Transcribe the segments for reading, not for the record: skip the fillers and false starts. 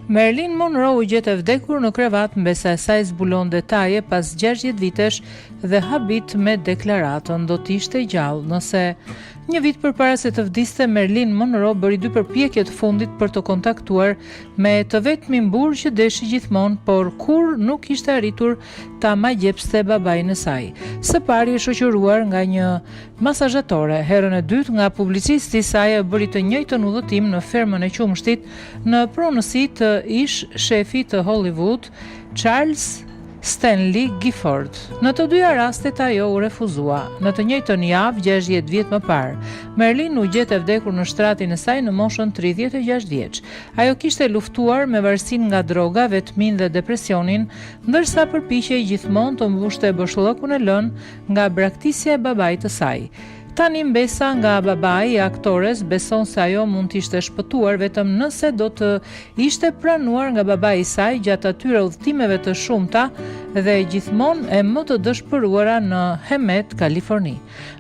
Marilyn Monroe u gjet e vdekur në krevat mbesa e saj zbulon detaje pas 60 vitesh dhe habit me deklaratën do t'ishte gjallë. Nëse një vit përpara se të vdiste, Marilyn Monroe bëri 2 përpjekje të fundit për të kontaktuar me të vetmin burr që deshi gjithmonë, por kur nuk ishte arritur ta magjepste babain e saj. Së pari e shoqëruar nga një masazhatore, herën e dytë nga publicisti i saj e bëri të njëjtën udhëtim në fermën e qumshtit në pronësi të ish shefi të Hollywood, Charles Stanley Gifford. Në të dyja rastet ajo u refuzua. Në të njëjtën javë, 60 vjet më parë, Marilyn u gjet e vdekur në shtratin e saj në moshën 36 vjeç. Ajo kishte luftuar me varësinë nga droga, vetmin dhe depresionin, ndërsa përpiqej gjithmonë të mbushte boshllëkun e lënë nga braktisja e babait të saj. Tani mbesa nga babai i aktores beson se ajo mund të ishte shpëtuar vetëm nëse do të ishte pranuar nga babai i saj gjatë atyre udhëtimeve të shumta dhe gjithmonë e më të dëshpëruara në Hemet, Kaliforni.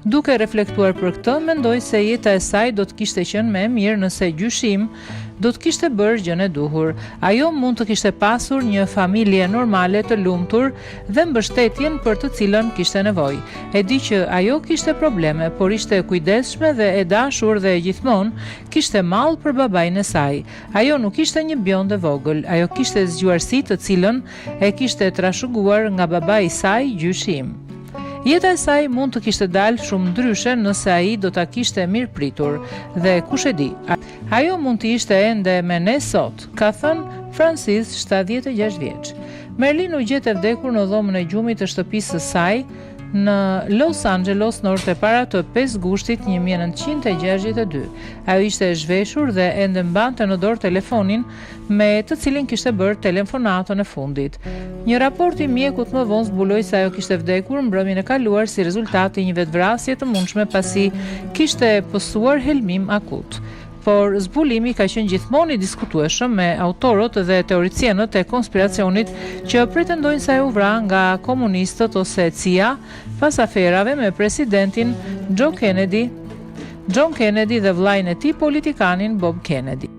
Duke reflektuar për këtë, mendoj se jeta e saj do të kishte qenë më e mirë nëse gjyshim do të kishte bërë gjën e duhur. Ajo mund të kishte pasur një familje normale të lumtur dhe mbështetjen për të cilën kishte nevojë. E di që ajo kishte probleme, por ishte e kujdesshme dhe e dashur dhe gjithmonë kishte mall për babain e saj. Ajo nuk ishte një bjonde vogël, ajo kishte zgjuarsi të cilën e kishte trashëguar nga babai i saj gjyshim. Jeta e saj mund të kishte dalë shumë ndryshe nëse ai do ta kishte mirëpritur, dhe kush e di, ajo mund të ishte ende me ne sot, ka thënë Francis, 76 vjeç. Marilyn u gjet e vdekur në dhomën e gjumit të shtëpisë së saj në Los Angeles në orët e para të 5 gushtit 1962. Ajo ishte e zhveshur dhe ende mbante në dorë telefonin me të cilin kishte bërë telefonatën e fundit. Një raport i mjekut më vonë zbuloi se ajo kishte vdekur mbrëmjen e kaluar si rezultat i një vetvrasje të mundshme pasi kishte pësuar helmim akut. Por zbulimi ka qenë gjithmonë i diskutueshëm me autorët dhe teoricienët e konspiracionit që pretendojnë se ajo u vra nga komunistët ose CIA pas aferave me presidentin John Kennedy dhe vllain e tij politikanin Bob Kennedy.